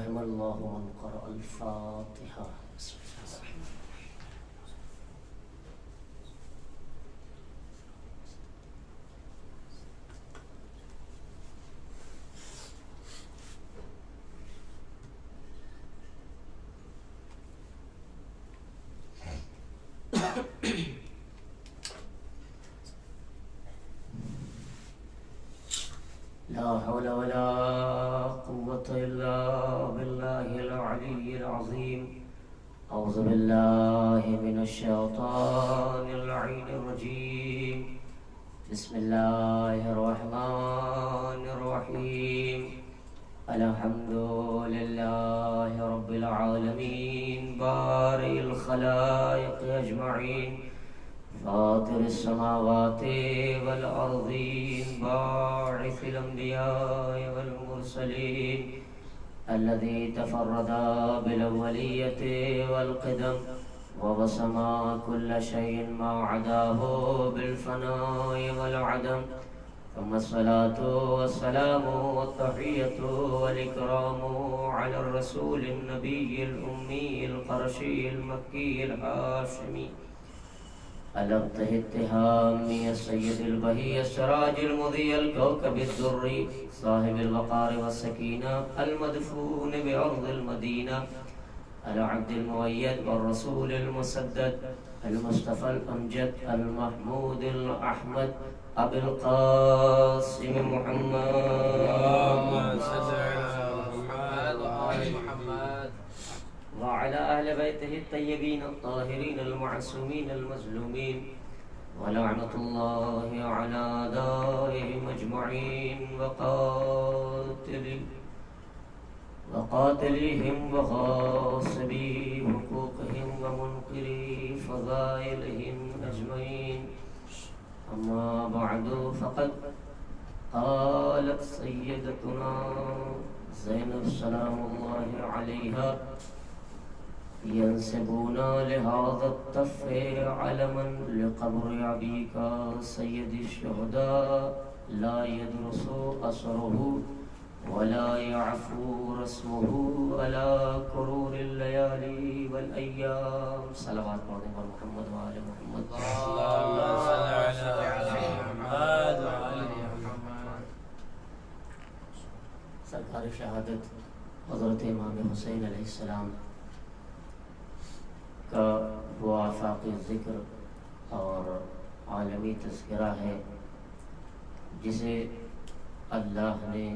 رحم الله من قرأ الفاتحة. بسم الله الرحمن لا حول ولا قوة إلا بالله العلي العظيم. أعوذ بالله من الشيطان اللعين الرجيم. بسم الله الرحمن الرحيم. الحمد لله رب العالمين بارئ الخلائق أجمعين فاطر السماوات والأرضين باعث الأنبياء والمرسلين الذي تفرد بالأولية والقدم ووسما كل شيء ما عداه بالفناء والعدم. ثم الصلاة والسلام والتحية والإكرام على الرسول النبي الأمي القرشي المكي الهاشمي الابته التهامي السيد البهي السراج المضيء الكوكب الدري صاحب الوقار والسكينة المدفون بأرض المدينة العبد المؤيد والرسول المسدد المصطفى الأمجد المحمود الأحمد أبي القاسم محمد وعلى أهل بيته الطيبين الطاهرين المعصومين المظلومين ولعنة الله على أعدائهم أجمعين وقاتليهم وغاصبي حقوقهم ومنكري فضائلهم أجمعين. أما بعد فقد قالت سيدتنا زينب سلام الله عليها ينسبون لهذا الطف علما لقبر أبيك سيد الشهداء لا يدرس أثره ولا يعفو رسمه على كرور الليالي والأيام. صلوات محمد وآل محمد. اللهم صل على محمد وآل محمد. سرکار شہادت حضرت امام حسین علیہ السلام کا وہ آفاقی ذکر اور عالمی تذکرہ ہے جسے اللہ نے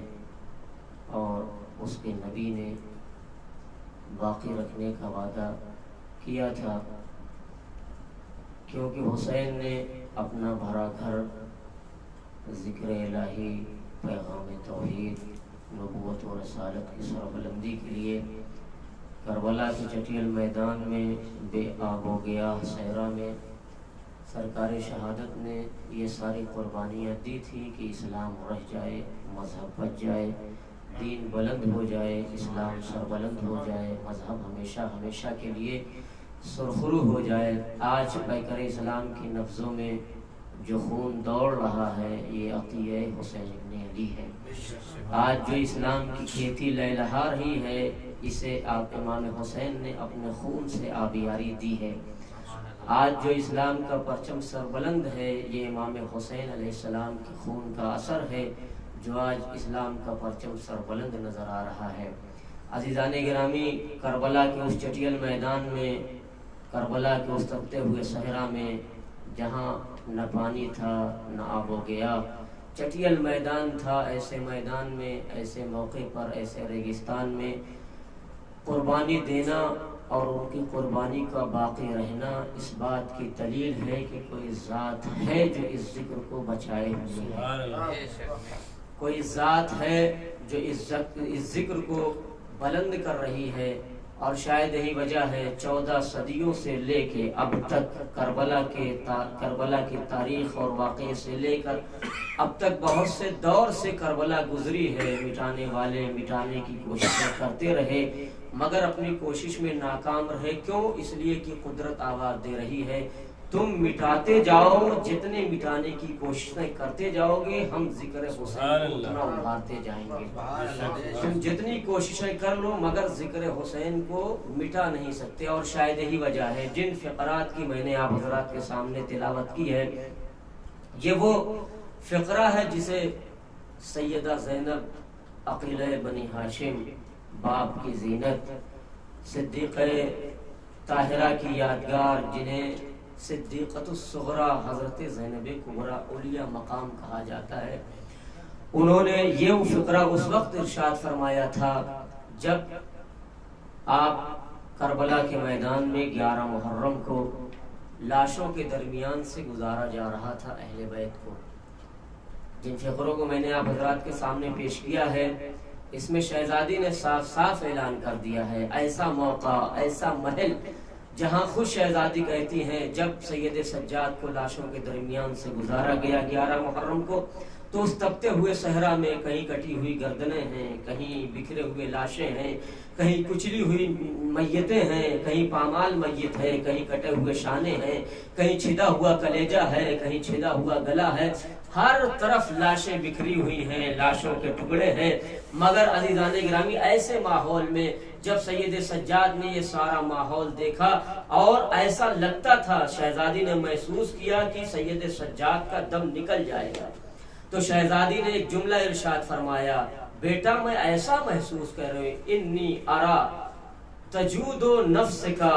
اور اس کے نبی نے باقی رکھنے کا وعدہ کیا تھا، کیونکہ حسین نے اپنا بھرا گھر ذکر الہی، پیغام توحید، نبوت و رسالت کی سربلندی کے لیے کربلا کے چٹیل میدان میں بے آب و گیاہ صحرا میں سرکار شہادت نے یہ ساری قربانیاں دی تھی کہ اسلام رہ جائے، مذہب بچ جائے، دین بلند ہو جائے، اسلام سربلند ہو جائے، مذہب ہمیشہ ہمیشہ کے لیے سرخرو ہو جائے. آج پیکر اسلام کی نبضوں میں جو خون دوڑ رہا ہے یہ عطیہ حسین ابن علی ہے. آج جو اسلام کی کھیتی لہلہا رہی ہے اسے آپ امام حسین نے اپنے خون سے آبیاری دی ہے. آج جو اسلام کا پرچم سربلند ہے یہ امام حسین علیہ السلام کے خون کا اثر ہے جو آج اسلام کا پرچم سربلند نظر آ رہا ہے. عزیزان گرامی، کربلا کے اس چٹیل میدان میں، کربلا کے اس تپتے ہوئے صحرا میں جہاں نہ پانی تھا نہ آب و گیا، چٹیل میدان تھا، ایسے میدان میں، ایسے موقع پر، ایسے ریگستان میں قربانی دینا اور ان کی قربانی کا باقی رہنا اس بات کی دلیل ہے کہ کوئی ذات ہے جو اس ذکر کو بچائے ہوئے ہے، کوئی ذات ہے جو اس ذکر کو بلند کر رہی ہے. اور شاید یہی وجہ ہے 14 صدیوں سے لے کے اب تک کربلا کی تاریخ اور واقعے سے لے کر اب تک بہت سے دور سے کربلا گزری ہے. مٹانے والے مٹانے کی کوششیں کرتے رہے مگر اپنی کوشش میں ناکام رہے. کیوں؟ اس لیے کہ قدرت آواز دے رہی ہے تم مٹاتے جاؤ، جتنے مٹانے کی کوششیں کرتے جاؤ گے ہم ذکر حسین کو اتنا ابھارتے جائیں گے۔ تم جتنی کوششیں کر لو مگر ذکر حسین کو مٹا نہیں سکتے۔ اور شاید یہی وجہ ہے جن فقرات کی میں نے آپ حضرات کے سامنے تلاوت کی ہے، یہ وہ فقرہ ہے جسے سیدہ زینب عقیلہ بنی ہاشم، باپ کی زینت، صدیقہ طاہرہ کی یادگار، جنہیں صدیقۃ الصغریٰ حضرت زینب کبریٰ اولیاء مقام کہا جاتا ہے، انہوں نے یہ فقرہ اس وقت ارشاد فرمایا تھا جب آپ کربلا کے میدان میں 11 محرم کو لاشوں کے درمیان سے گزارا جا رہا تھا اہل بیت کو۔ جن فقروں کو میں نے آپ حضرات کے سامنے پیش کیا ہے، اس میں شہزادی نے صاف صاف اعلان کر دیا ہے، ایسا موقع، ایسا محل جہاں خود شہزادی کہتی ہیں جب سید سجاد کو لاشوں کے درمیان سے گزارا گیا 11 محرم کو، تو اس تپتے ہوئے صحرا میں کہیں کٹی ہوئی گردنیں ہیں، کہیں بکھرے ہوئے لاشیں ہیں، کہیں کچلی ہوئی میتیں ہیں، کہیں پامال میت ہے، کہیں کٹے ہوئے شانے ہیں، کہیں چھدا ہوا کلیجہ ہے، کہیں چھدا ہوا گلا ہے، ہر طرف لاشیں بکھری ہوئی ہیں، لاشوں کے ٹکڑے ہیں۔ مگر عزیزان گرامی ایسے ماحول میں جب سید سجاد نے یہ سارا ماحول دیکھا اور ایسا لگتا تھا، شہزادی نے محسوس کیا کہ سید سجاد کا دم نکل جائے گا، تو شہزادی نے ایک جملہ ارشاد فرمایا، بیٹا میں ایسا محسوس کر رہی ہوں، انی ارا تجود نفس کا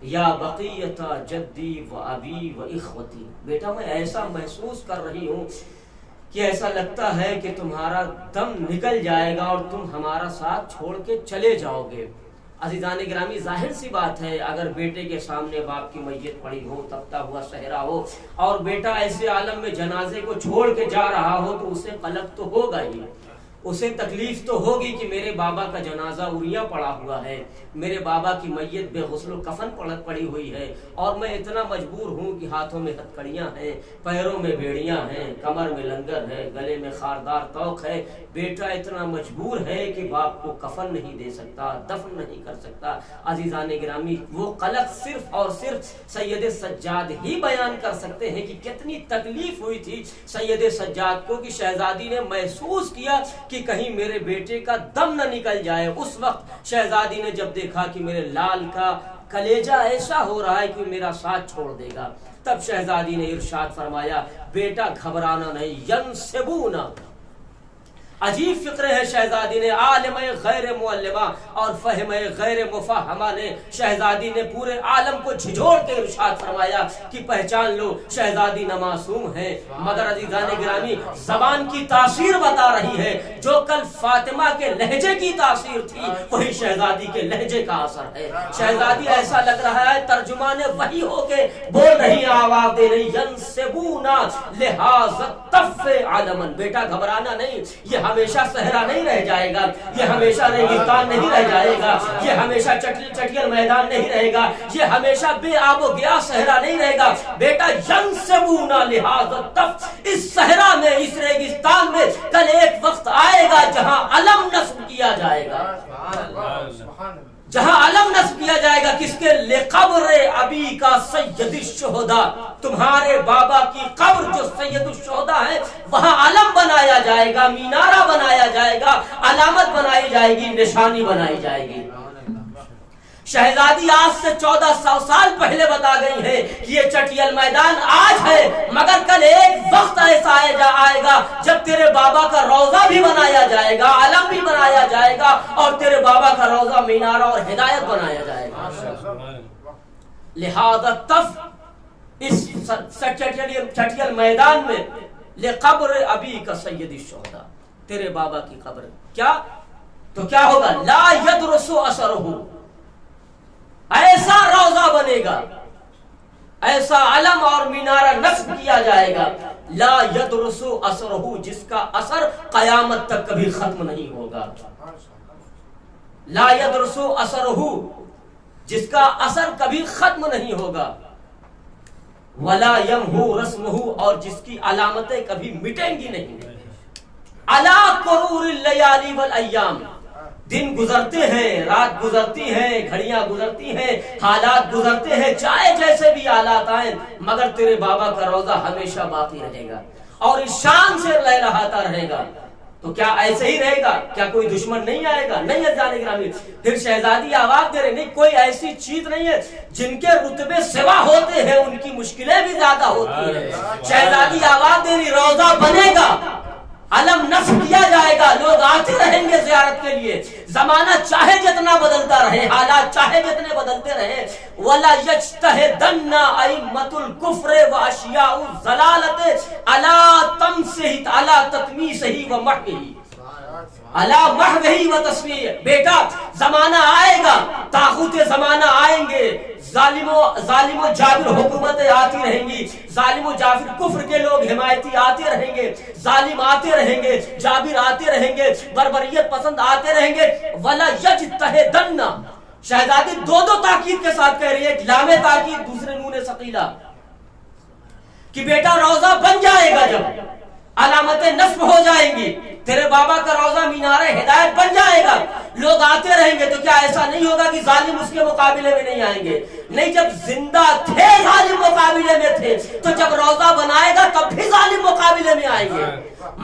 یا بقیت جدی و ابی و اخوتی، بیٹا میں ایسا محسوس کر رہی ہوں کہ ایسا لگتا ہے کہ تمہارا دم نکل جائے گا اور تم ہمارا ساتھ چھوڑ کے چلے جاؤ گے۔ عزیزان گرامی ظاہر سی بات ہے، اگر بیٹے کے سامنے باپ کی میت پڑی ہو، تپتا ہوا صحرا ہو، اور بیٹا ایسے عالم میں جنازے کو چھوڑ کے جا رہا ہو تو اسے قلق تو ہوگا ہی، اسے تکلیف تو ہوگی کہ میرے بابا کا جنازہ اوریا پڑا ہوا ہے، میرے بابا کی میت بے غسل و کفن پڑی ہوئی ہے، اور میں اتنا مجبور ہوں کہ ہاتھوں میں ہتکڑیاں ہیں، پیروں میں بیڑیاں ہیں، کمر میں لنگر ہے، گلے میں خاردار طوق ہے، بیٹا اتنا مجبور ہے کہ باپ کو کفن نہیں دے سکتا، دفن نہیں کر سکتا۔ عزیزان گرامی وہ قلق صرف اور صرف سید سجاد ہی بیان کر سکتے ہیں کہ کتنی تکلیف ہوئی تھی سید سجاد کو، کہ شہزادی نے محسوس کیا کہ کہیں میرے بیٹے کا دم نہ نکل جائے۔ اس وقت شہزادی نے جب دیکھا کہ میرے لال کا کلیجہ ایسا ہو رہا ہے کہ میرا ساتھ چھوڑ دے گا، تب شہزادی نے ارشاد فرمایا، بیٹا گھبرانا نہیں، ینسبونا۔ عجیب فکر ہے شہزادی نے، عالم غیر معلمہ اور فہم غیر مفہمہ نے شہزادی نے پورے عالم کو جھجھوڑ کے ارشاد فرمایا کہ پہچان لو شہزادی نہ معصوم ہے، مگر عزیزان گرامی زبان کی تاثیر بتا رہی ہے، جو کل فاطمہ کے لہجے کی تاثیر تھی وہی شہزادی کے لہجے کا اثر ہے۔ شہزادی ایسا لگ رہا ہے ترجمان وحی ہو کے بول رہی، آواز دے رہی، ینسبونا لہذا طف عالمن، بیٹا گھبرانا نہیں، یہ ہمیشہ صحرا نہیں رہ جائے گا، یہ ہمیشہ ریگستان نہیں رہ جائے گا، یہ ہمیشہ چٹیل میدان نہیں رہے گا، یہ ہمیشہ بے آب و گیا صحرا نہیں رہے گا، بیٹا ینسبونا لہذا طف، اس صحرا میں، اس ریگستان میں کل ایک وقت آئے گا جہاں علم نصب کیا جائے گا، جہاں علم نصب کیا جائے گا، کس کے؟ لقبر ابی کا سید الشہداء، تمہارے بابا کی قبر جو سید الشہداء ہے وہاں علم بنایا جائے گا، مینارہ بنایا جائے گا، علامت بنائی جائے گی، نشانی بنائی جائے گی۔ شہزادی آج سے 1400 سال پہلے بتا گئی ہے کہ یہ چٹیل میدان آج ہے، مگر کل ایک وقت ایسا آئے گا جب تیرے بابا کا روضہ بھی بنایا جائے گا، علم بھی بنایا جائے گا، اور تیرے بابا کا روضہ مینارہ اور ہدایت بنایا جائے گا۔ لہذا تف، اس چٹیل میدان میں، لقبر ابی کا سید الشہداء، تیرے بابا کی قبر، کیا تو کیا ہوگا؟ لا یدرس اثرہ، ایسا روضہ بنے گا، ایسا علم اور مینارہ نصب کیا جائے گا، لا یدرس اثرہ، جس کا اثر قیامت تک کبھی ختم نہیں ہوگا، لا یدرس اثرہ، جس کا اثر کبھی ختم نہیں ہوگا، ولا یمحو رسمہ، اور جس کی علامتیں کبھی مٹیں گی نہیں، علی قرور اللیالی والایام، دن گزرتے ہیں، رات گزرتی ہے، گھڑیاں گزرتی ہیں، حالات گزرتے ہیں، چاہے جیسے بھی حالات آئیں، مگر تیرے بابا کا روزہ ہمیشہ باقی رہے گا اور اس شان سے لہلہاتا رہے گا۔ تو کیا ایسے ہی رہے گا؟ کیا کوئی دشمن نہیں آئے گا؟ نہیں ہے جان گرامی۔ پھر شہزادی آواز دے رہے، نہیں کوئی ایسی چیز نہیں ہے، جن کے رتبے سوا ہوتے ہیں ان کی مشکلیں بھی زیادہ ہوتی ہیں۔ شہزادی آواز دے رہی، روزہ بنے گا، علم نصب کیا جائے گا، لوگ آتے رہیں گے زیارت کے لیے، زمانہ چاہے جتنا بدلتا رہے، حالات چاہے جتنے بدلتے رہے، وَلَا يَجْتَهِدَنَّ أَئِمَّةُ الْكُفْرِ وَأَشْيَاءُ الضَّلَالَةِ عَلَىٰ تَمْسِهِ عَلَىٰ تَتْمِيسِهِ وَمَحْوِهِ عَلَىٰ مَحْوِهِ وَتَسْمِيهِ۔ بیٹا زمانہ آئے گا، طاغوت زمانہ آئیں گے، ظالم و جابر حکومتیں آتی رہیں گی، ظالم و جابر کفر کے لوگ حمایتی آتے رہیں گے، ظالم آتے رہیں گے، جابر آتے رہیں گے، بربریت پسند آتے رہیں گے۔ وَلَا يَجْتَهِدَنَّ، شہزادی دو تاکید کے ساتھ کہہ رہی ہے، ایک لام تاکید، دوسرے نون ثقیلہ، کہ بیٹا روزہ بن جائے گا، جب علامتیں نصب ہو جائیں گی، تیرے بابا کا روزہ مینار ہدایت بن جائے گا، لوگ آتے رہیں گے، تو کیا ایسا نہیں ہوگا کہ ظالم اس کے مقابلے میں نہیں آئیں گے؟ نہیں، جب زندہ تھے ظالم مقابلے میں تھے، تو جب روزہ بنائے گا تب بھی ظالم مقابلے میں آئیں گے،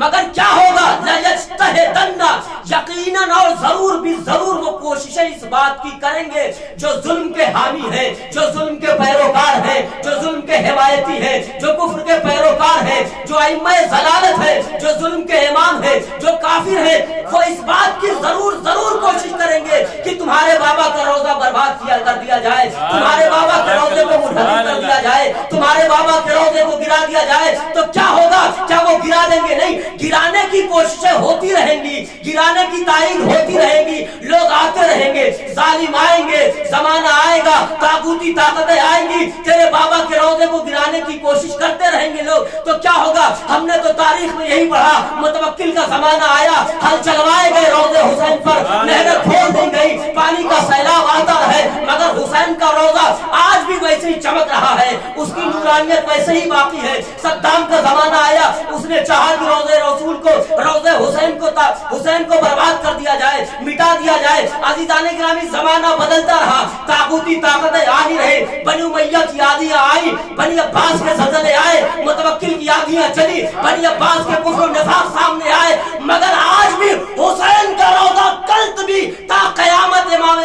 مگر کیا ہوگا؟ لَيَجْتَهِدَنَّ، یقیناً اور ضرور بھی ضرور وہ کوششیں اس بات کی کریں گے، جو ظلم کے حامی ہیں، جو ظلم کے پیروکار ہیں، جو ظلم کے حمایتی ہیں، جو کفر کے پیروکار ہیں، جو ائمہ ضلالت ہیں، جو ظلم کے امام ہیں، جو کافر ہیں، وہ اس بات کی ضرور کوشش کریں گے کہ تمہارے بابا کا روزہ برباد کر دیا جائے، تمہارے بابا کے روزے کو منہدم کر دیا جائے، تمہارے بابا کے روزے کو گرا دیا جائے۔ تو کیا ہوگا؟ کیا وہ گرا دیں گے؟ نہیں، گرانے کی کوششیں ہوتی رہیں گی، گرانے کی تائید ہوتی رہے گی، لوگ آتے رہیں گے، ظالم آئیں گے، زمانہ آئے گا، طاغوتی طاقتیں آئیں گی، تیرے بابا کے روزے کو گرانے کی کوشش کرتے رہیں گے لوگ۔ تو کیا ہوگا؟ ہم نے تو تاریخ میں یہی پڑھا، متوکل کا زمانہ آیا، ہل چلوائے گئے روزے حسین پر، نہریں کھول دی گئی، پانی کا سیلاب آتا ہے، مگر حسین کا روزہ آج بھی ویسے ہی چمک رہا ہے، اس کی نورانیت ویسے ہی باقی ہے۔ صدام کا زمانہ آیا، اس نے چاہا کہ روزے رسول کو، روزے حسین کو برباد کر دیا جائے، مٹا دیا جائے۔ عزیزان گرامی، زمانہ بدلتا رہا، طاغوتی طاقتیں آ ہی رہے، بنی امیہ کی آندیاں آئی، بنی عباس کے زلزلے آئے، متوکل کی آندیاں چلی، بنی عباس کے کفر و نفاق سامنے آئے، مگر آج بھی حسین کا روزہ کل بھی تا قیامت امام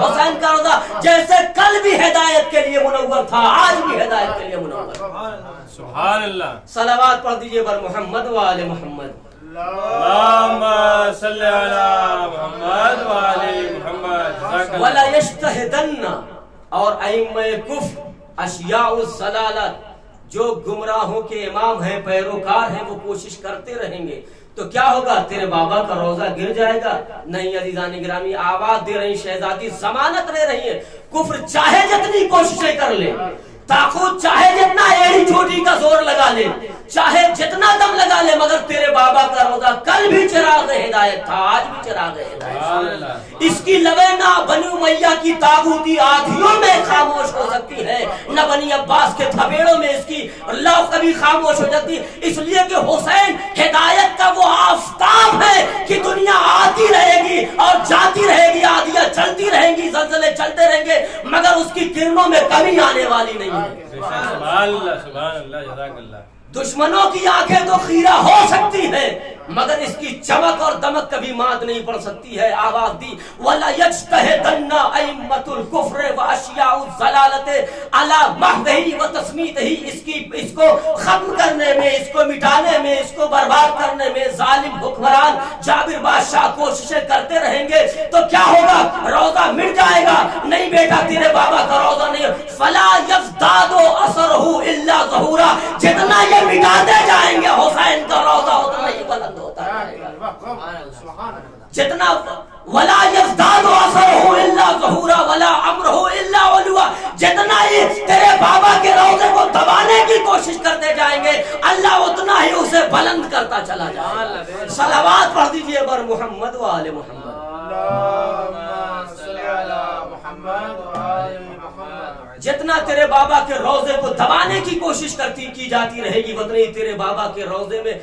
حسین کا روزہ جیسے کل بھی ہدایت کے لیے منور تھا، آج بھی ہدایت کے لیے منور۔ سبحان اللہ۔ صلوات پڑھ دیجئے بر محمد و آل محمد۔ اللہم صلی علی محمد و آل محمد۔ وَلَا يَجْتَهِدَنَّ، اور ائمہ کفر، اشیاء الضلالت، جو گمراہوں کے امام ہیں، پیروکار ہیں، وہ کوشش کرتے رہیں گے۔ تو کیا ہوگا؟ تیرے بابا کا روزہ گر جائے گا؟ نہیں عزیزان گرامی، آواز دے رہی شہزادی، ضمانت لے رہی ہے، کفر چاہے جتنی کوششیں کر لے، طاغوت چاہے جتنا ایڑی چوٹی کا زور لگا لے، چاہے جتنا دم لگا لے، مگر تیرے بابا کا روزہ کل بھی چراغ ہدایت تھا، آج بھی چراغ ہدایت۔ اس کی لبیں نہ بنی امیہ کی طاغوتی آدھیوں میں خاموش ہو سکتی ہے، نہ بنی عباس کے تھپیڑوں میں اس کی لو کبھی خاموش ہو جاتی، اس لیے کہ حسین ہدایت کا وہ آفتاب ہے کہ دنیا آتی رہے گی اور جاتی رہے گی، آدھیاں چلتی رہیں گی، زلزلے چلتے رہیں گے، مگر اس کی کرنوں میں کمی آنے والی نہیں ہے۔ سبحان اللہ، سبحان اللہ، جزاک اللہ۔ دشمنوں کی آنکھیں تو خیرہ ہو سکتی ہیں، مگر اس کی چمک اور دمک کبھی مات نہیں پڑ سکتی ہے۔ آواز دی، وَلَا يَجْتَهِدَنَّ أَئِمَّةُ الْكُفْرِ وَأَشْيَاءُ الضَّلَالَةِ عَلَىٰ مَحْوِهِ وَتَسْمِيتِهِ، اس کو ختم کرنے میں، اس کو مٹانے میں، اس کو برباد کرنے میں ظالم حکمران جابر بادشاہ کوششیں کرتے رہیں گے۔ تو کیا ہوگا؟ روزہ مٹ جائے گا؟ نہیں بیٹا، تیرے بابا کا روزہ نہیں۔ فَلَا يَزْدَادُ أَثَرُهُ إِلَّا ظَهُورًا، جتنا یہ مٹاتے جائیں گے حسین کا روزہ اتنا ہی بلند ہوتا رہے گا۔ جتنا ولا يزداد اثره الا ظهورا ولا امره الا علوا، جتنا ہی تیرے بابا کے روزے کو دبانے کی کوشش کرتے جائیں گے، اللہ اتنا ہی اسے بلند کرتا چلا جائے گا۔ صلوات پڑھ دیجئے بر محمد و آل محمد۔ اللہم صلی علی محمد و آل محمد۔ جتنا تیرے بابا کے روزے کو دبانے کی کوشش کی جاتی رہے گی، اتنا ہی تیرے بابا کے روزے میں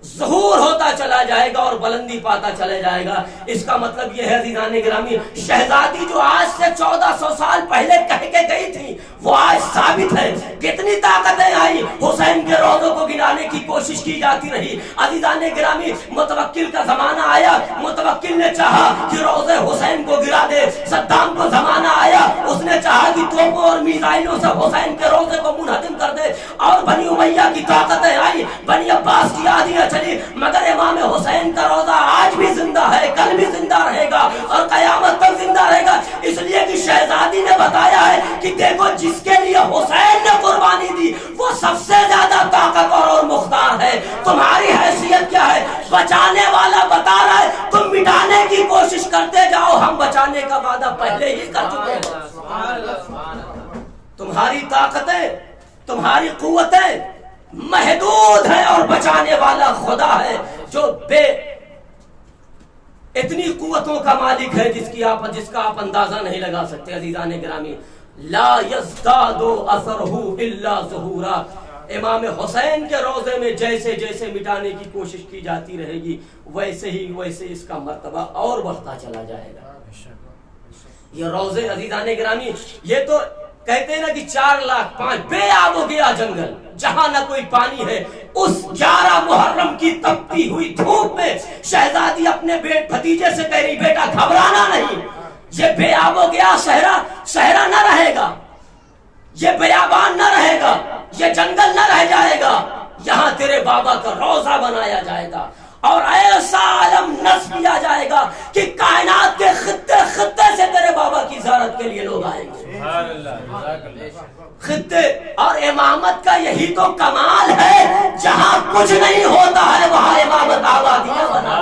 ظہور ہوتا چلا جائے گا اور بلندی پاتا چلا جائے گا. اس کا مطلب یہ ہے عزیزان گرامی، شہزادی جو آج سے 1400 سال پہلے کہہ کے گئی تھی وہ آج ثابت ہے. کتنی طاقتیں آئی، حسین کے روضوں کو گرانے کی کوشش کی جاتی رہی. عزیزان گرامی متوکل کا زمانہ آیا، متوکل نے چاہا کہ روضے حسین کو گرا دے. صدام کو زمانہ آیا، اس نے چاہا کہ توپوں اور میزائلوں سے حسین کے روضے کو منہدم کر دے. اور بنی امیہ کی طاقتیں آئی، بنی عباس کی آدھیاں چلی، مگر امام حسین کا روضہ آج بھی زندہ ہے، کل بھی زندہ رہے گا اور قیامت تک زندہ رہے گا. اس لیے کہ شہزادی نے بتایا ہے کہ دیکھو جس کے لیے حسین نے قربانی دی وہ سب سے زیادہ طاقتور اور مختار ہے. تمہاری حیثیت کیا ہے؟ بچانے والا بتا رہا ہے تم مٹانے کی کوشش کرتے جاؤ، ہم بچانے کا وعدہ پہلے ہی کر چکے ہیں. تمہاری طاقتیں، تمہاری قوتیں محدود ہے اور بچانے والا خدا ہے جو بے اتنی قوتوں کا مالک ہے جس کا آپ اندازہ نہیں لگا سکتے. عزیزان گرامی، لا یزداد اثرہ الا ظہورا. امام حسین کے روضے میں جیسے جیسے مٹانے کی کوشش کی جاتی رہے گی ویسے اس کا مرتبہ اور بڑھتا چلا جائے گا. یہ روضے عزیزان گرامی، یہ تو کہتے ہیں نا کہ 4,05,000 بے آب ہو گیا جنگل، جہاں نہ کوئی پانی ہے. اس 11 محرم کی تپتی ہوئی دھوپ میں شہزادی اپنے بھتیجے سے کہہ رہی بیٹا گھبرانا نہیں، یہ بے آب ہو گیا صحرا نہ رہے گا، یہ بیابان نہ رہے گا، یہ جنگل نہ رہ جائے گا، یہاں تیرے بابا کا روضہ بنایا جائے گا اور ایسا عالم نصب کیا جائے گا کہ کائنات کے خطے خطے سے تیرے بابا کی زیارت کے لیے لوگ آئیں گے. خطے اور امامت کا یہی تو کمال ہے، جہاں کچھ نہیں ہوتا ہے وہاں امامت آبادیاں بنا.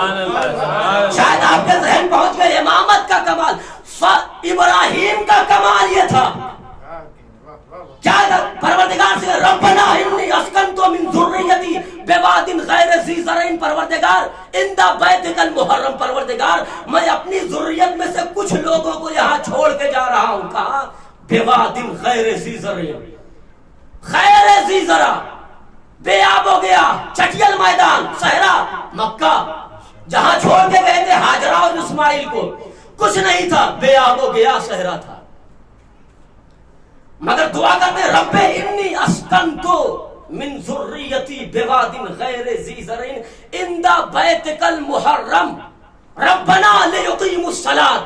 شاید آپ کے ذہن پہنچ گئے امامت کا کمال. ابراہیم کا کمال یہ تھا کیا؟ پروردگار سے ربنا انی اسکنت من ذریتی بواد غیر ذی زرع، پروردگار عند بیتک المحرم، پروردگار میں اپنی ذریت میں سے کچھ لوگوں کو یہاں چھوڑ کے جا رہا ہوں. کہا بواد غیر ذی زرع، غیر ذی زرع، بے آب ہو گیا، چٹیل میدان، صحرا مکہ جہاں چھوڑ کے گئے تھے ہاجرہ اور اسماعیل کو، کچھ نہیں تھا، بے آب ہو گیا، صحرا تھا. مگر دعا کرتے رب انی اسکنتو من ذریتی بواد غیر ذی زرع عند بیتک المحرم ربنا لیقیموا الصلاۃ.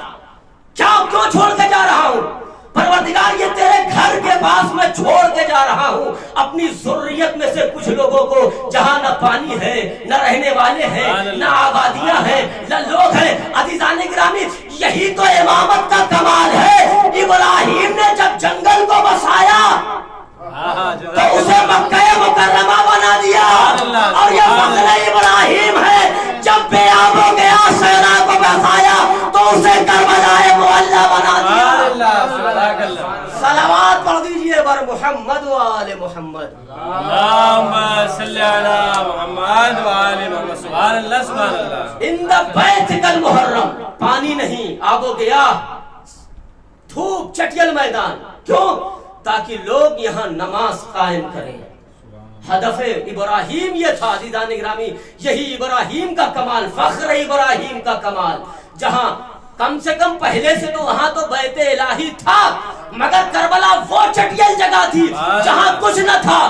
کیوں چھوڑ کے جا رہا ہوں؟ پروردگار یہ تیرے گھر کے پاس میں چھوڑ کے جا رہا ہوں اپنی ذریت میں سے کچھ لوگوں کو جہاں نہ پانی ہے، نہ رہنے والے ہیں، نہ آبادیاں ہیں، نہ لوگ ہیں. عزیزان گرامی، یہی تو امامت کا کمال ہے. ابراہیم نے جب جنگل کو بسایا تو اسے مکہ مکرمہ بنا دیا اور یہ فضل ابراہیم ہے. جب بے آب ہو گیا صحرا کو بسایا تو اسے کربلا معلی بنا دیا. صلوات پڑھ دیجئے بر محمد و آل محمد. اللہم صلی علی محمد و آل محمد. سبحان اللہ سبحان اللہ. عند بیتک المحرم، پانی نہیں، آب ہو گیا، دھوپ، چٹیل میدان. کیوں؟ تاکہ لوگ یہاں نماز قائم کریں. ہدف ابراہیم یہ تھا. عزیزان گرامی، یہی ابراہیم کا کمال، فخر ابراہیم کا کمال. جہاں کم سے کم پہلے سے تو وہاں تو بیت الہی تھا، مگر کربلا وہ چٹیل جگہ تھی جہاں کچھ نہ تھا.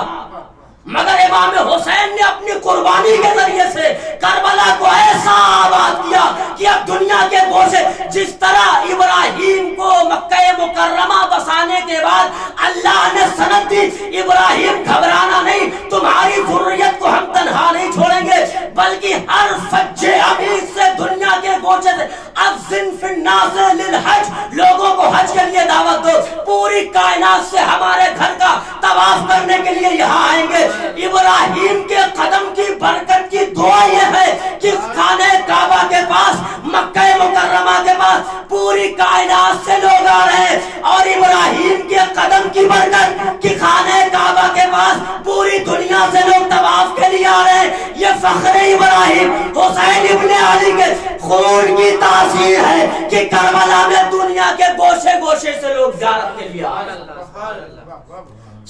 مگر امام حسین نے اپنی قربانی کے ذریعے سے کربلا کو ایسا آباد کیا کہ اب دنیا کے گوشے جس طرح ابراہیم کو مکہ مکرمہ بسانے کے بعد اللہ نے سند دی ابراہیم گھبرانا نہیں، تمہاری ذریت کو ہم تنہا نہیں چھوڑیں گے، بلکہ ہر فج عمیق سے دنیا کے گوشے سے اذن فی الناس للحج، لوگوں کو حج کے لیے دعوت دو، پوری کائنات سے ہمارے گھر کا طواف کرنے کے لیے یہاں آئیں گے. ابراہیم کے قدم کی برکت کی دعا یہ ہے کہ خانہ کعبہ کے پاس، مکہ مکرمہ کے پاس پوری کائنات سے لوگ آ رہے ہیں، اور ابراہیم کے قدم کی برکت کہ خانہ کعبہ کے پاس پوری دنیا سے لوگ طواف کے لیے آ رہے ہیں. یہ فخر ابراہیم حسین ابن علی کے خون کی تاثیر ہے کہ کربلا میں دنیا کے گوشے گوشے سے لوگ زیارت کے لیے آ رہے ہیں.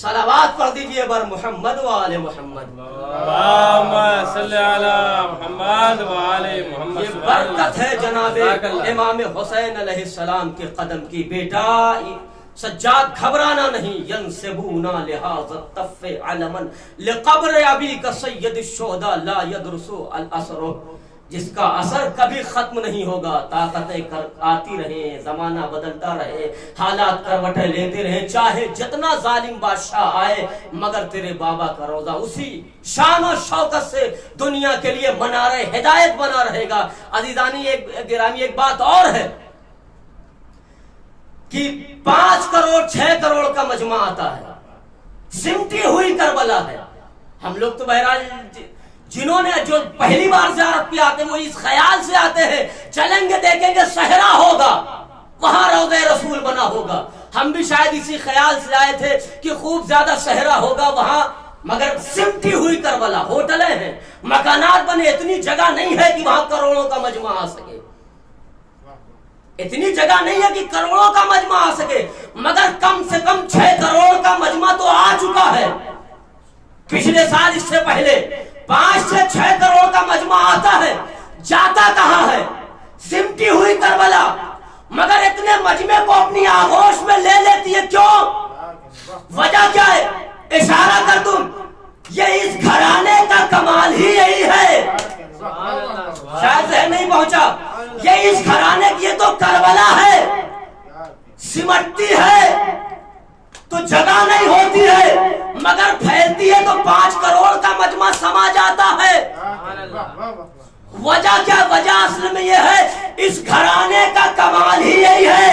صلوات پڑھ دیجئے بر محمد و آل محمد. اللہم صلی علی محمد و آل محمد. یہ برکت ہے جناب امام حسین علیہ السلام کے قدم کی. بیٹا سجاد گھبرانا نہیں. ینسبونا لہذا الطف علما لقبر ابیک سید الشہداء لا یدرس الاثر. جس کا اثر کبھی ختم نہیں ہوگا. طاقتیں آتی رہیں, زمانہ بدلتا رہے, حالات کروٹیں لیتے رہیں, چاہے جتنا ظالم بادشاہ آئے, مگر تیرے بابا کا روزہ اسی شان و شوکت سے دنیا کے لیے منارہ ہدایت بنا رہے گا. عزیزانی گرامی ایک بات اور ہے کہ 5 کروڑ 6 کروڑ کا مجمع آتا ہے, سمٹی ہوئی کربلا ہے. ہم لوگ تو بہرحال جنہوں نے جو پہلی بار زیارت پہ آتے ہیں وہ اس خیال سے آتے ہیں چلیں گے دیکھیں گے صحرا ہوگا, وہاں روضہ رسول بنا ہوگا. ہم بھی شاید اسی خیال سے آئے تھے کہ خوب زیادہ صحرا ہوگا وہاں, مگر سمٹی ہوئی کربلا. ہوٹلیں ہیں, مکانات بنے, اتنی جگہ نہیں ہے کہ وہاں کروڑوں کا مجمع آ سکے. اتنی جگہ نہیں ہے کہ کروڑوں کا مجمع آ سکے, مگر کم سے کم 6 کروڑ کا مجمع تو آ چکا ہے. پچھلے سال اس سے پہلے 5 سے 6 کروڑ کا مجمع آتا ہے, جاتا کہاں ہے؟ سمٹی ہوئی کربلا. مگر اتنے مجمع کو اپنی آغوش میں لے لیتی ہے, کیوں؟ وجہ کیا ہے؟ اشارہ کر دوں, یہ اس گھرانے کا کمال ہی یہی ہے. شاید ذہن نہیں پہنچا. یہ اس گھرانے کی, یہ تو کربلا ہے, سمٹتی ہے تو جگہ نہیں ہوتی ہے, مگر پھیلتی ہے تو 5 کروڑ کا مجمع سما جاتا ہے. وجہ کیا؟ وجہ اصل میں یہ ہے اس گھرانے کا کمال ہی یہی ہے.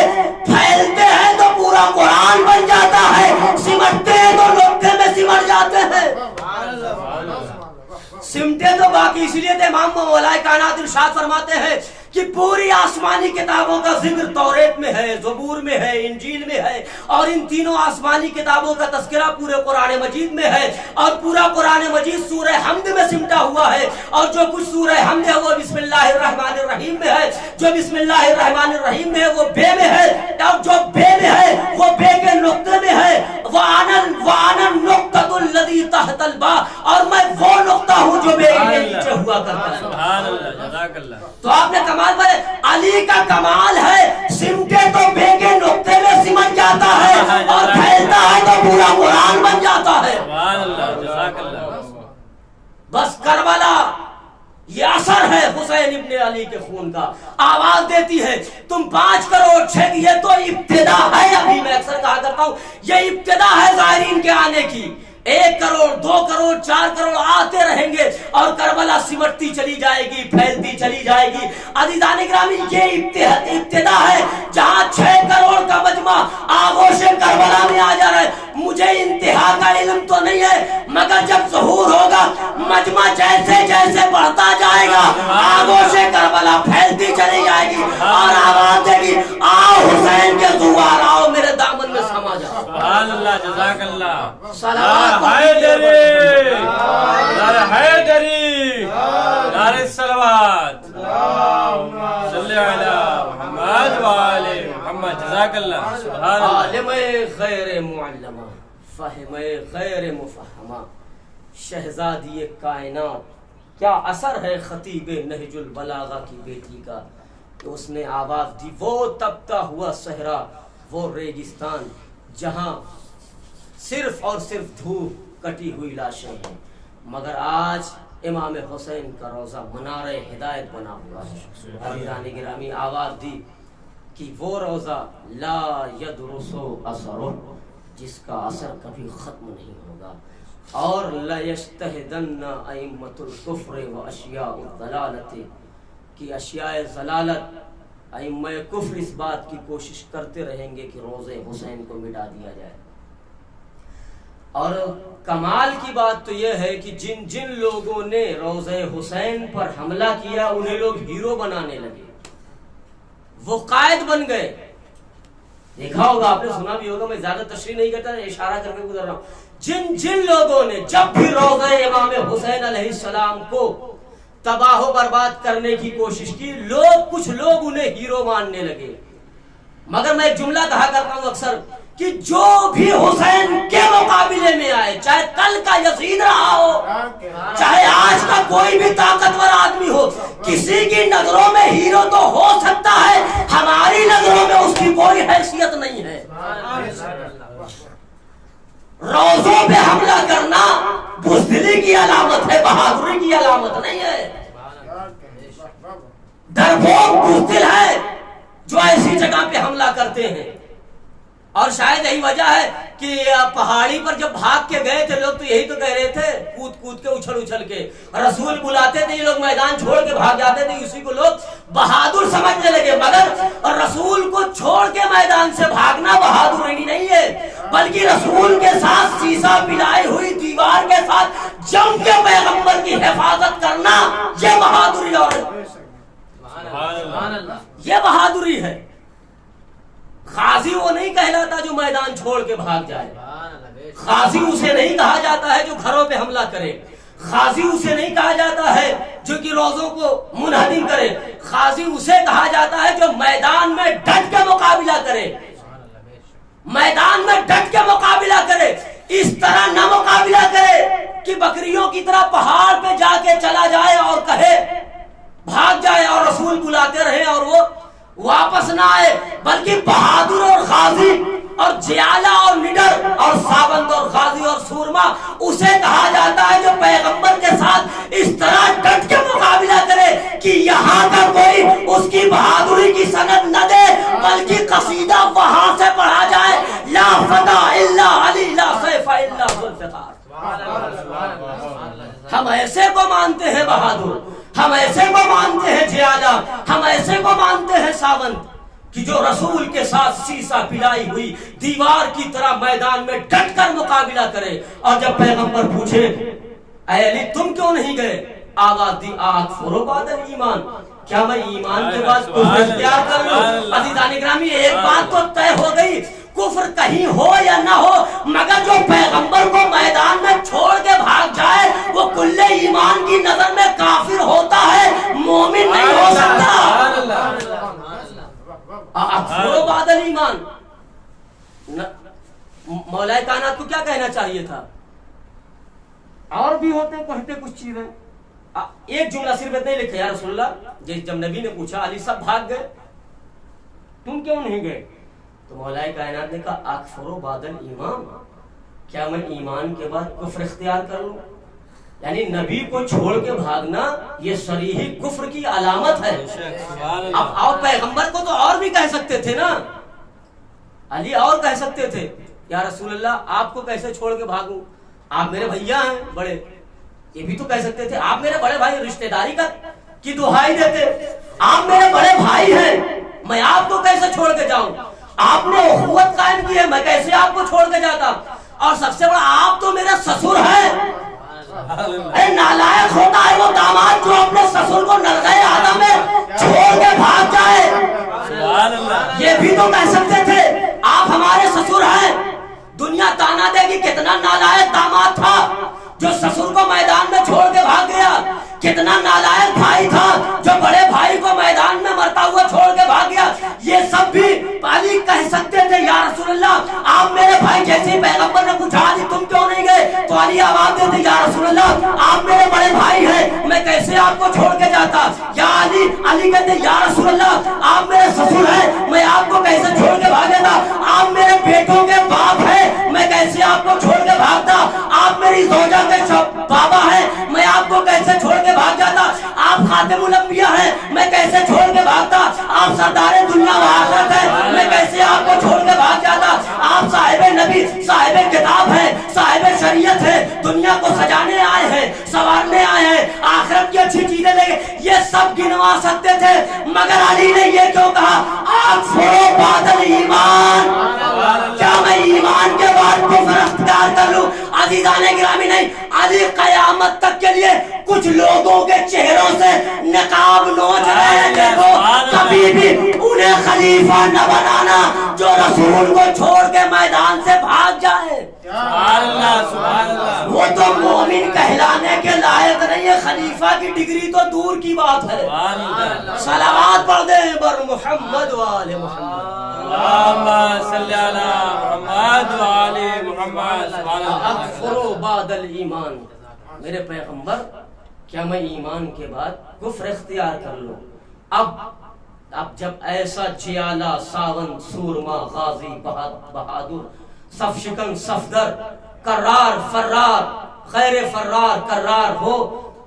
پھیلتے ہیں تو پورا قرآن بن جاتا ہے, سمٹتے ہیں تو نقطے میں سمٹ جاتے ہیں. سمٹے تو باقی اس لیے امام مولا کائنات ارشاد فرماتے ہیں کہ پوری آسمانی کتابوں کا ذکر توریت میں ہے, زبور میں ہے, انجیل میں ہے, اور ان تینوں آسمانی کتابوں کا تذکرہ پورے قرآن مجید میں ہے. اور پورا قرآن مجید سورہ حمد میں سمٹا ہوا ہے, اور جو کچھ سورہ حمد ہے وہ بسم اللہ الرحمن الرحیم میں ہے. جو بسم اللہ الرحمن الرحیم میں ہے وہ بے میں ہے, اور جو بے میں ہے وہ بے کے نقطے میں ہے. وَأَنَا النُّقْطَةُ الَّذِي تَحْتَ الْبَاءِ, اور میں وہ نقطہ ہوں جو بے کے نیچے ہوا کرتا ہے. سبحان اللہ, جزاک اللہ. تو آپ نے کمال پر علی کا کمال ہے, سمٹے تو بے کے نقطے میں سمٹ جاتا ہے, اور پھیلتا ہے تو پورا قرآن بن جاتا ہے. سبحان اللہ, جزاک اللہ. بس کربلا یہ اثر ہے حسین ابن علی کے خون کا. آواز دیتی ہے تم 5 کروڑ 6, یہ تو ابتدا ہے. ابھی میں اکثر کہا کرتا ہوں یہ ابتدا ہے زائرین کے آنے کی. 1 کروڑ 2 کروڑ 4 کروڑ آتے رہیں گے, اور کربلا سمٹتی چلی جائے گی, پھیلتی چلی جائے گی. عزیزان گرامی, یہ ابتدا ہے جہاں 6 کروڑ کا مجمع آغوش کربلا میں آ جا رہا ہے. مجھے انتہا کا علم تو نہیں ہے, مگر جب ظہور ہوگا مجمع جیسے جیسے بڑھتا جائے گا, آغوش کربلا پھیلتی چلی جائے گی, اور آواز دے گی آؤ حسین کے زوار آؤ میرے دامن میں سما جاؤ. سبحان اللہ, جزاک اللہ. صلوات حیدری, نعرہ حیدری, نعرہ الصلوات, صلی علی محمد و آل محمد. جزاک اللہ. سبحان اللہ. عالم غیر معلمہ, فہم غیر مفہمہ, شہزادی کائنات. کیا اثر ہے خطیب نہج البلاغہ کی بیٹی کا کہ اس نے آواز دی. وہ تپتا ہوا صحرا, وہ ریگستان جہاں صرف اور صرف دھوپ کٹی ہوئی لاشیں ہیں, مگر آج امام حسین کا روزہ منارہ ہدایت بنا ہوا ہے. عزیزان گرامی, آواز دی کہ وہ روزہ لا یدرس اثر, جس کا اثر کبھی ختم نہیں ہوگا. اور لا یجتہدن ائمۃ الکفر و اشیاء الضلالۃ, کہ اشیاء ضلالت ائمہ کفر اس بات کی کوشش کرتے رہیں گے کہ روزے حسین کو مٹا دیا جائے. اور کمال کی بات تو یہ ہے کہ جن جن لوگوں نے روزے حسین پر حملہ کیا انہیں لوگ ہیرو بنانے لگے, وہ قائد بن گئے. دیکھا ہوگا, آپ نے سنا بھی ہوگا, میں زیادہ تشریح نہیں کرتا, اشارہ کر کے گزر رہا ہوں. جن جن لوگوں نے جب بھی روزے امام حسین علیہ السلام کو تباہ و برباد کرنے کی کوشش کی, کچھ لوگ انہیں ہیرو ماننے لگے. مگر میں ایک جملہ کہا کرتا ہوں اکثر کہ جو بھی حسین کے مقابلے میں آئے، چاہے کل کا یزید رہا ہو، چاہے آج کا کوئی بھی طاقتور آدمی ہو، کسی کی نظروں میں ہیرو تو ہو سکتا ہے، ہماری نظروں میں اس کی کوئی حیثیت نہیں ہے۔ روزوں پہ حملہ کرنا بزدلی کی علامت ہے، بہادری کی علامت نہیں ہے۔ ڈرپوک بزدل ہے جو ایسی جگہ پہ حملہ کرتے ہیں، اور شاید یہی وجہ ہے کہ پہاڑی پر جب بھاگ کے گئے تھے لوگ تو یہی تو کہہ رہے تھے، کود کود کے اچھل اچھل کے رسول بلاتے تھے، یہ لوگ میدان چھوڑ کے بھاگ جاتے تھے، اسی کو لوگ بہادر سمجھنے لگے۔ مگر رسول کو چھوڑ کے میدان سے بھاگنا بہادری نہیں ہے، بلکہ رسول کے ساتھ سیسا پلائی ہوئی دیوار کے ساتھ جم کے پیغمبر کی حفاظت کرنا، یہ بہادری اور یہ بہادری ہے۔ غازی وہ نہیں کہلاتا جو میدان چھوڑ کے بھاگ جائے، غازی اسے نہیں کہا جاتا ہے جو گھروں پہ حملہ کرے، غازی اسے نہیں کہا جاتا ہے جو کہ روزوں کو منہدم کرے، غازی اسے کہا جاتا ہے جو میدان میں ڈٹ کے مقابلہ کرے، میدان میں ڈٹ کے مقابلہ کرے، اس طرح نہ مقابلہ کرے کہ بکریوں کی طرح پہاڑ پہ جا کے چلا جائے اور کہے بھاگ جائے اور رسول بلاتے رہے اور وہ واپس نہ آئے، بلکہ بہادر اور غازی اور جیالہ اور نڈر اور سابند اور غازی اور سورما اسے کہا جاتا ہے جو پیغمبر کے ساتھ اس طرح ڈٹ کے مقابلہ کرے کہ یہاں کا کوئی اس کی بہادری کی سند نہ دے، بلکہ قصیدہ وہاں سے پڑھا جائے، لا فتح الا علی لا سیف الا ذوالفقار۔ ہم ایسے کو مانتے ہیں بہادر، ہم ایسے کو مانتے ہیں جیالہ، ہم ایسے کو مانتے ہیں ساونت کہ جو رسول کے ساتھ سیسا پلائی ہوئی دیوار کی طرح میدان میں ڈٹ کر مقابلہ کرے، اور جب پیغمبر پوچھے اے علی تم کیوں نہیں گئے، آواز دی اکفر بعد ایمان، کیا میں ایمان کے بعد کفر اختیار کر لوں؟ عزیزان گرامی ایک بات تو طے ہو گئی، کفر کہیں ہو یا نہ ہو، مگر جو پیغمبر کو میدان میں چھوڑ کے بھاگ جائے وہ کل ایمان کی نظر میں کافر ہوتا ہے، مومن نہیں ہو سکتا۔ اکفر بعد ایمان، مولا کائنات کو کیا کہنا چاہیے تھا؟ اور بھی ہوتے کہتے کچھ چیزیں، ایک جملہ صرف اتنا ہی لکھا یا رسول اللہ، جب نبی نے پوچھا علی سب بھاگ گئے تم کیوں نہیں گئے، تو مولا کائنات نے کہا اکفر بعد ایمان، کیا میں ایمان کے بعد کفر اختیار کر لوں؟ یعنی نبی کو چھوڑ کے بھاگنا یہ صریح کفر کی علامت ہے۔ اب اور پیغمبر کو تو اور بھی کہہ سکتے تھے نا، علی اور کہہ سکتے تھے یا رسول اللہ آپ کو کیسے چھوڑ کے بھاگوں، آپ میرے بھیا ہیں بڑے، یہ بھی تو کہہ سکتے تھے، آپ میرے بڑے بھائی، رشتہ داری کی دہائی دیتے، آپ میرے بڑے بھائی ہیں، میں آپ کو کیسے چھوڑ کے جاؤں، آپ نے اخوت قائم کی ہے، میں کیسے آپ کو چھوڑ کے جاتا، اور سب سے بڑا آپ تو میرا سسر ہے۔ اے نالائق ہوتا ہے وہ داماد جو اپنے سسر کو نرغے آدم میں چھوڑ کے بھاگ جائے، یہ بھی تو کہہ سکتے تھے آپ ہمارے سسر ہیں۔ دنیا تانا دے گی کتنا نالائق داماد تھا جو سسر کو میدان میں چھوڑ کے بھاگ گیا، کتنا نالائق بھائی تھا جو بڑے بھائی کو میدان میں مرتا ہوا چھوڑ کے بھاگ گیا۔ یہ سب بھی علی کہہ سکتے تھے یا رسول اللہ آپ میرے بھائی، جیسے پیغمبر نے پوچھا علی تم کیوں نہیں گئے تو علی آواز دیتے یا رسول اللہ آپ میرے بڑے بھائی ہیں، میں کیسے آپ کو چھوڑ کے جاتا، یا علی، علی کہتے یا رسول اللہ آپ میرے سسر ہیں، میں آپ کو کیسے چھوڑ کے بھاگے تھا، آپ میرے بیٹوں کے باپ ہیں، میں کیسے آپ کو چھوڑ کے بھاگتا، آپ میری زوجہ کے بابا ہیں، میں آپ کو کیسے چھوڑ کے بھاگ جاتا، آپ خاتم الانبیاء ہیں، میں کیسے چھوڑ کے بھاگتا، آپ سردار دنیا و آخرت ہیں، میں کیسے آپ کو چھوڑ کے بھاگ جاتا، آپ صاحب نبی، صاحب کتاب ہیں، صاحب شریعت ہیں، دنیا کو سجانے آئے ہیں، سنوارنے آئے ہیں، آخرت کی اچھی چیزیں لے گئے، یہ سب گنوا سکتے تھے، مگر علی نے یہ کیوں کہا اکفر بعد ایمان، کیا میں ایمان کے بعد کفر اختیار کر لوں؟ عزیزان گرامی نہیں، علی قیامت تک کے لیے کچھ لوگوں کے چہروں سے نقاب نوچ رہے ہیں، دیکھو کبھی بھی انہیں خلیفہ نہ بنانا جو رسول کو چھوڑ کے میدان سے بھاگ جائے سبحان اللہ سبحان اللہ، وہ تو مومن کہلانے کے لائق نہیں ہے. خلیفہ کی ڈگری تو دور کی بات ہے. سبحان اللہ. صلوات پڑھ دیں بر محمد و آل محمد. اللہم صلی علی محمد و آل محمد. سبحان اللہ. اکفر بعد الایمان. میرے پیغمبر کیا میں ایمان کے بعد کفر اختیار کر لوں؟ اب جب ایسا جیالہ ساون سورما غازی بہادر صف شکن صفدر کرار فرار غیر فرار کرار ہو،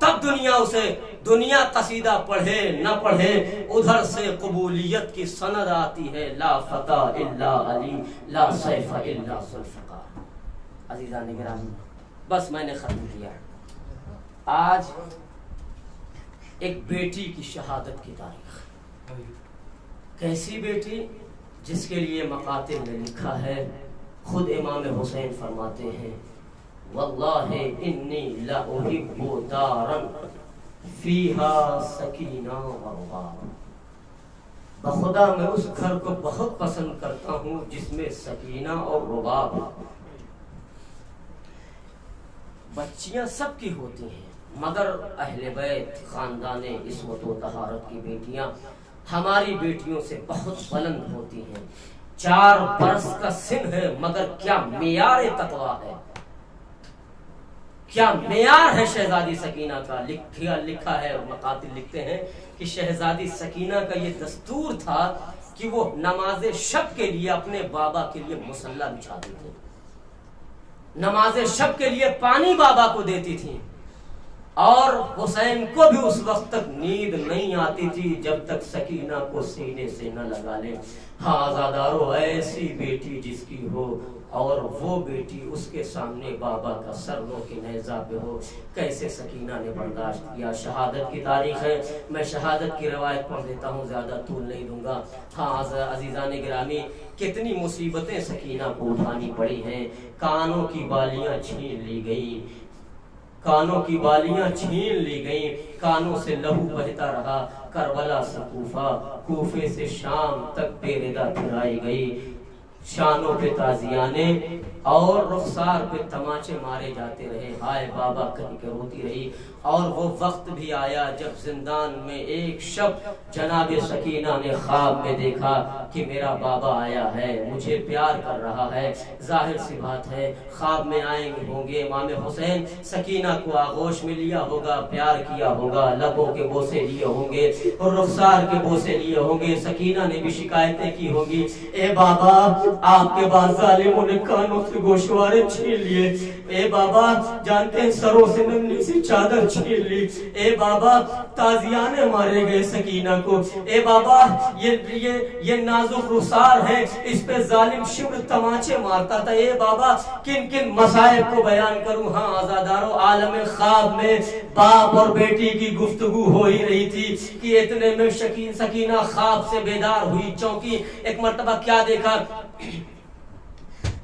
تب دنیا اسے دنیا قصیدہ پڑھے نہ پڑھے ادھر سے قبولیت کی سند آتی ہے. لا فتح الا علی لا سیف الا ذوالفقار. عزیزان گرامی، بس میں نے ختم کیا. آج ایک بیٹی کی شہادت کی تاریخ. کیسی بیٹی؟ جس کے لیے مقاتل نے لکھا ہے، خود امام حسین فرماتے ہیں واللہ انی لأحب دارا فیہا سکینہ ورباب. بخدا میں اس گھر کو بہت پسند کرتا ہوں جس میں سکینہ اور رباب. بچیاں سب کی ہوتی ہیں مگر اہل بیت خاندان عصمت و طہارت کی بیٹیاں ہماری بیٹیوں سے بہت بلند ہوتی ہیں. 4 برس کا سن ہے مگر کیا معیار تقویٰ ہے، کیا معیار ہے شہزادی سکینہ کا. لکھا ہے، مقاتل لکھتے ہیں کہ شہزادی سکینہ کا یہ دستور تھا کہ وہ نماز شب کے لیے اپنے بابا کے لیے مصلی بچھاتی تھی، نماز شب کے لیے پانی بابا کو دیتی تھی. اور حسین کو بھی اس وقت تک نیند نہیں آتی تھی جب تک سکینہ کو سینے سے نہ لگا لے. ہاں آزادارو، ایسی بیٹی جس کی ہو اور وہ بیٹی اس کے سامنے بابا کا سر رو کے نیزہ پہ ہو، کیسے سکینہ نے برداشت کیا. شہادت کی تاریخ ہے، میں شہادت کی روایت پڑھ دیتا ہوں، زیادہ طول نہیں دوں گا. ہاں عزیزان گرامی، کتنی مصیبتیں سکینہ کو اٹھانی پڑی ہیں. کانوں کی بالیاں چھین لی گئیں، کانوں کی بالیاں چھین لی گئیں، کانوں سے لہو بہتا رہا. کربلا سے کوفہ، کوفے سے شام تک بے ردا پھرائی گئی. شانوں پہ تازیانے اور رخسار پہ تماچے مارے جاتے رہے. ہائے بابا کہہ کے روتی رہی. اور وہ وقت بھی آیا جب زندان میں ایک شب جناب سکینہ نے خواب میں دیکھا کہ میرا بابا آیا ہے، مجھے پیار کر رہا ہے. ظاہر سی بات ہے خواب میں آئیں ہوں گے امام حسین، سکینہ کو آغوش میں لیا ہوگا، پیار کیا ہوگا، لبوں کے بوسے لیے ہوں گے اور رخسار کے بوسے لیے ہوں گے. سکینہ نے بھی شکایتیں کی ہوگی، اے بابا آپ کے بعد ظالموں نے کانوں سے گوشوارے چھین لیے، اے بابا جانتے ہیں سروں سے ننھی سی چادر چھین لی، اے بابا تازیانے مارے گئے سکینہ کو، اے بابا یہ نازک رخسار ہے، اس پہ ظالم شبر تماچے مارتا تھا. اے بابا کن کن مصائب کو بیان کروں. ہاں آزادارو، عالم خواب میں باپ اور بیٹی کی گفتگو ہو ہی رہی تھی کہ اتنے میں سکینہ خواب سے بیدار ہوئی، چونکی. ایک مرتبہ کیا دیکھا،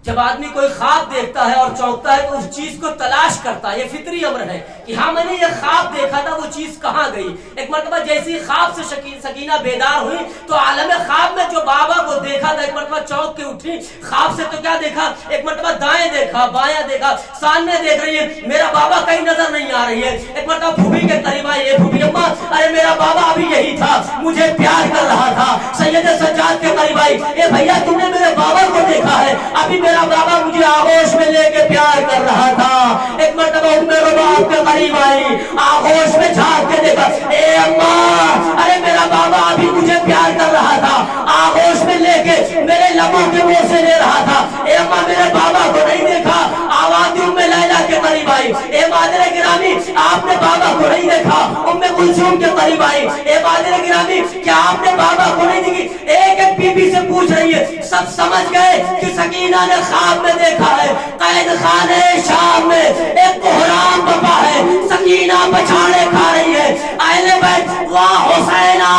جب آدمی کوئی خواب دیکھتا ہے اور چونکتا ہے تو اس چیز کو تلاش کرتا ہے، یہ فطری امر ہے کہ ہاں میں نے یہ خواب دیکھا تھا، وہ چیز کہاں گئی. ایک مرتبہ جیسی خواب سے سکینہ بیدار ہوئی تو عالم خواب میں جو بابا کو دیکھا تھا، ایک مرتبہ چونک کے اٹھی. خواب سے تو کیا دیکھا، ایک مرتبہ دائیں دیکھا، بایاں دیکھا، سامنے دیکھ رہی ہے، میرا بابا کہیں نظر نہیں آ رہی ہے. ایک مرتبہ پھوپھی کے قریب آئی، اے پھوپھی اماں، ارے میرا بابا ابھی یہی تھا، مجھے پیار کر رہا تھا. سید سجاد کے قریب آئی، اے بھیا تم نے میرے بابا کو دیکھا ہے، ابھی میرا بابا مجھے آغوش میں لے کے پیار کر رہا تھا. ایک مرتبہ ام رباب کے قریب آئی، آغوش میں جھانک کے دیکھا، اے اماں ارے میرا بابا ابھی مجھے پیار کر رہا تھا، آغوش میں لے کے میرے لبوں کے بوسے لے رہا تھا. اے اماں میرے بابا کو نہیں دیکھا. آواز ام لیلا کے قریب آئی، اے مادر گرامی آپ نے بابا کو نہیں دیکھا. ام کلثوم کے قریب آئی، اے مادر گرامی کیا آپ نے بابا کو نہیں دیکھی. ایک ایک بی بی سے پوچھ رہی ہے. سب سمجھ گئے کہ سکینہ نے خواب میں دیکھا ہے قید خانے شام میں ایک بحران بپا ہے، سکینہ بچھاڑے کھا رہی ہے. اہل بیت واہ حسینہ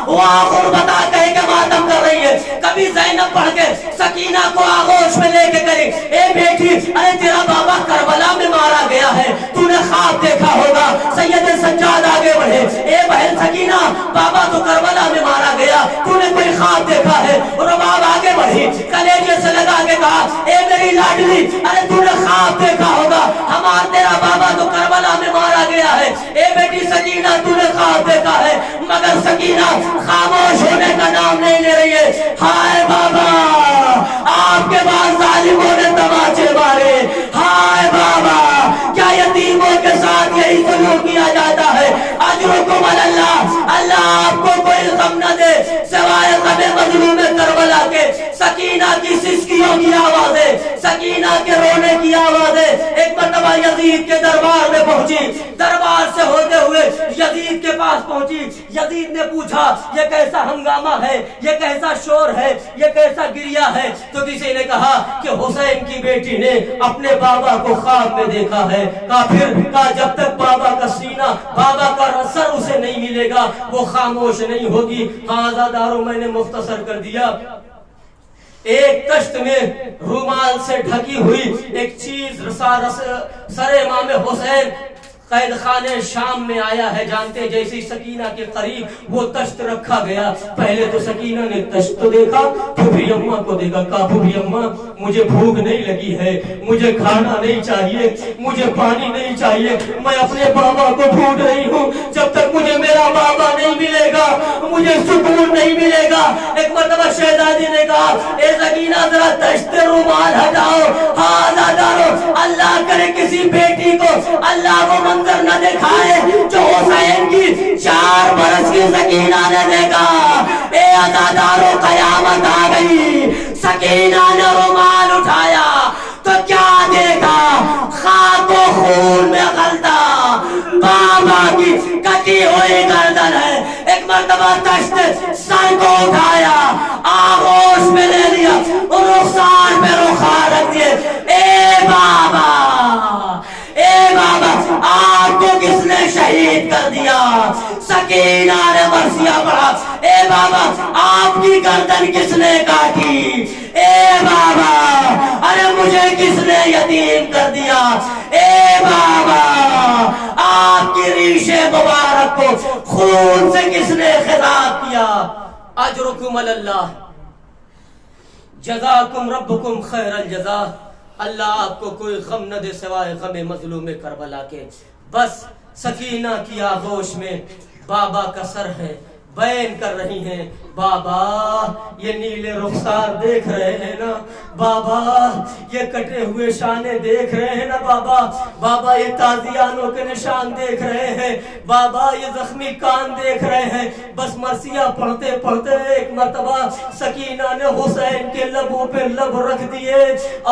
واہ غربتہ کہہ کے ماتم کر رہی ہے. کبھی زینب پڑھ کے سکینہ کو آغوش میں لے کے کرے، اے بیٹی ارے تیرا بابا کربلا میں مارا گیا ہے، تو نے خواب دیکھا ہوگا. سید سجاد آگے بڑھے، اے بہن سکینہ بابا تو کربلا میں مارا گیا، تو نے کوئی خواب دیکھا ہے. رباب آگے بڑھی، لاڈلی ارے تو نے خواب دیکھا ہوگا ہمارا تیرا بابا تو کربلا میں مارا گیا ہے، اے بیٹی سکینہ تو نے خواب دیکھا ہے، مگر سکینہ خاموش ہونے کا نام نہیں لے رہی ہے۔ ہائے بابا آپ کے بعد ظالموں نے تماچے مارے، ہائے بابا کیا یتیموں کے ساتھ یہی سلوک کیا جاتا ہے؟ اجرکم اللہ، اللہ آپ کو کوئی غم نہ دے سوائے غم مظلوم کربلا کے۔ سکینہ کی سسکیوں کی آوازیں، سکینہ کے رونے کی آوازیں ایک مرتبہ یزید کے دربار میں پہنچی، دربار سے ہوتے ہوئے یزید کے پاس پہنچی۔ یزید نے پوچھا یہ کیسا ہنگامہ ہے، یہ کیسا شور ہے، یہ کیسا گریہ ہے؟ تو کسی نے کہا کہ حسین کی بیٹی نے اپنے بابا کو خواب میں دیکھا ہے۔ کافر کا جب تک بابا کا سینہ، بابا کا سر اسے نہیں ملے گا وہ خاموش نہیں ہوگی۔ ہاں عزاداروں میں نے مختصر کر دیا۔ ایک تشت میں رومال سے ڈھکی ہوئی ایک چیز سر امام حسین قید خانے شام میں آیا ہے، جانتے جیسے سکینہ کے قریب وہ تشت رکھا گیا، پہلے تو سکینہ نے تشت تو دیکھا، پھوپھی اماں کو دیکھا، کہا پھوپھی اماں مجھے بھوک نہیں لگی ہے، مجھے کھانا نہیں چاہیے، مجھے پانی نہیں چاہیے، میں اپنے بابا کو ڈھونڈ رہی ہوں، جب تک مجھے میرا بابا نہیں ملے گا مجھے سکون نہیں ملے گا۔ ایک مرتبہ شہزادی نے کہا اے سکینہ ذرا تشت رومال ہٹاؤ۔ ہاں عزادارو اللہ کرے کسی بیٹی کو اللہ وہ منظر نہ دکھائے جو حسین کی 4 برس کی سکینہ نے دیکھا۔ اے عزادارو قیامت آ گئی، سکینہ نے رومال اٹھایا تو کیا دیکھا؟ خاک و خون میں غلطہ بابا کی کٹی ہوئی گردن ہے۔ ایک مرتبہ تشت سر کو اٹھایا، آغوش میں لے لیا، رخسار پہ رخار رکھ دیے۔ اے بابا، اے بابا آپ کو کس نے شہید کر دیا؟ سکینہ نے مرثیہ پڑھا۔ اے بابا آپ کی گردن کس نے کاٹی؟ اے بابا ارے مجھے کس نے یتیم کر دیا؟ اے بابا آپ کی ریش مبارک کو خون سے کس نے خطاب کیا؟ اجرکم اللہ، جزاکم ربکم خیر الجزا۔ اللہ آپ کو کوئی غم نہ دے سوائے غم مظلوم کربلا کے۔ بس سکینہ کی آغوش میں بابا کا سر ہے، بیان کر رہی ہیں بابا یہ نیلے رخسار دیکھ رہے ہیں نا بابا، یہ کٹے ہوئے شانے دیکھ رہے ہیں نا بابا، بابا یہ تازیانوں کے نشان دیکھ رہے ہیں بابا، یہ زخمی کان دیکھ رہے ہیں۔ بس مرثیہ پڑھتے پڑھتے ایک مرتبہ سکینہ نے حسین کے لبوں پہ لب رکھ دیے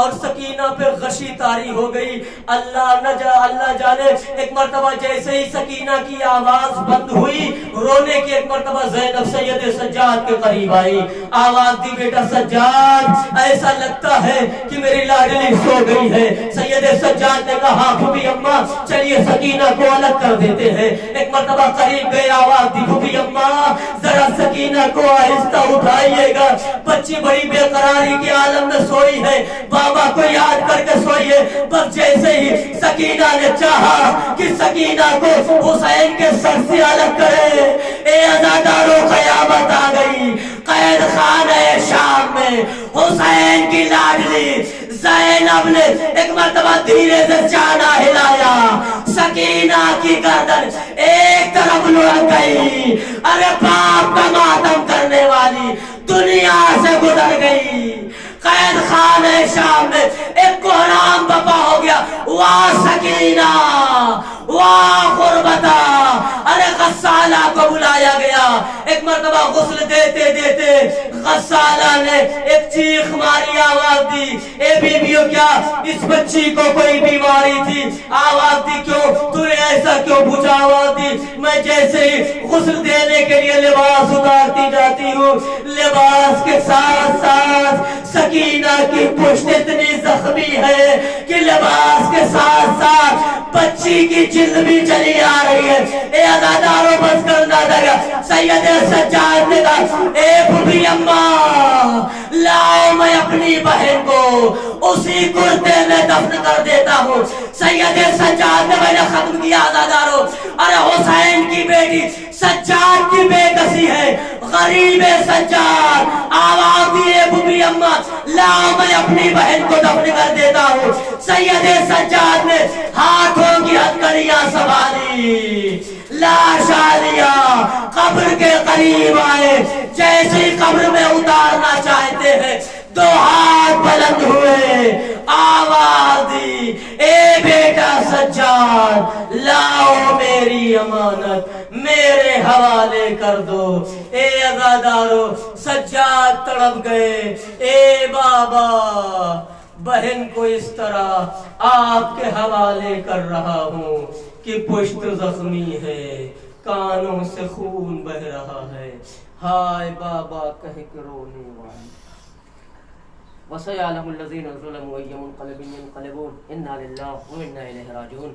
اور سکینہ پہ غشی طاری ہو گئی۔ اللہ جانے ایک مرتبہ جیسے ہی سکینہ کی آواز بند ہوئی، رونے کی ایک مرتبہ زینب سید سجاد کے قریب آئی، آواز دی بیٹا سجاد ایسا لگتا ہے کہ میری لاڈلی سو گئی ہے۔ سید سجاد نے کہا پھوپھی اماں چلیے سکینہ کو الگ کر دیتے ہیں۔ ایک مرتبہ قریب گئے، آواز دی پھوپھی اماں ذرا سکینہ کو آہستہ اٹھائیے گا، بچی بڑی بے قراری کے عالم میں سوئی ہے، بابا کو یاد کر کے سوئیے۔ بس جیسے ہی سکینہ نے چاہا کہ سکینہ کو حسین کے سر سے الگ کرے، اے عزادارو قیامت آ گئی۔ قید خانہ شام میں حسین کی لاڈلی زینب نے ایک مرتبہ دھیرے سے چانا ہلایا، سکینہ کی گردن ایک طرف لڑک گئی، ارے باپ کا ماتم کرنے والی دنیا سے گزر گئی۔ قید خانہ شام میں ایک کوہرام بپا ہو گیا، واہ سکینہ واہ غربتہ، ارے غسالہ کو بلایا گیا۔ ایک مرتبہ غسل دیتے دیتے غسالہ نے ایک چیخ ماری، آواز دی اے بیویوں کیا اس بچی کو کوئی بیماری تھی؟ آواز دی کیوں تو نے ایسا کیوں پوچھا؟ آواز دی میں جیسے ہی غسل دینے کے لیے لباس اتارتی جاتی ہوں، لباس کے ساتھ ساتھ سکینہ کی پشت اتنی زخمی ہے کہ لباس کے ساتھ ساتھ بچی کی جلد بھی چلی آ رہی ہے۔ اے عزادارو بس کرنا دگا، سید سجاد نے کہا اے پھوپھی اماں لاؤ میں اپنی بہن کو اسی کرتے میں دفن کر دیتا ہوں۔ سید سجاد نے میں نے ختم کیا عزادارو، ارے حسین کی بیٹی سجاد کی بے کسی ہے، غریب سجاد، آواز دیے پھوپھی اماں لاؤ میں اپنی بہن کو دفن کر دیتا ہوں. سید سجاد نے ہاتھوں کی ہتھکڑیاں سنبھالی, لاش آ لیا, قبر کے قریب آئے, جیسے قبر میں اتارنا چاہتے ہیں, دو ہاتھ بلند ہوئے, آواز دی, اے بیٹا سجاد, لاؤ میری امانت میرے حوالے کر دو. اے عزادارو, سجاد تڑپ گئے, اے بابا, بہن کو اس طرح آپ کے حوالے کر رہا ہوں کہ پشت زخمی ہے, کانوں سے خون بہ رہا ہے, ہائے بابا کہہ کے رونے والی. وَسَيَعْلَمُ الَّذِينَ ظُلَمُوا أَيَّ مُنقَلِبٍ يَنقَلِبُونَ إِنَّا لِلَّهِ وَإِنَّا إِلَيْهِ رَاجِعُونَ.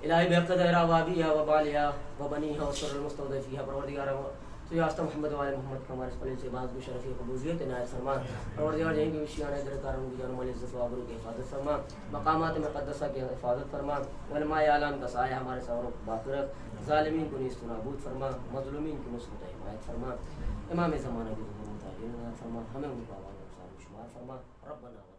الہی بقدر وابیہ وبالیہ وبنیہ وسر المستودعفیہ, پروردگار تو یافتہ محمد و آل محمد کا ہمارے قلیل سے بعض کو شرفی قبولیت عنایت فرما. پروردگار جہیں کی وشیان درکاروں کی جانوں والی عزت و آبرو کی حفاظت فرما, مقامات مقدسہ کی حفاظت فرما, علماء اعلان کا سایہ ہمارے سوروں کو باقی رکھ, ظالمین کو نیست و نابود فرما, مظلومین کی نصرت و حمایت فرما, امام زمانہ کی ظلم و تعلیم فرما, ہمیں ان کو عوام شمار فرما. ربنا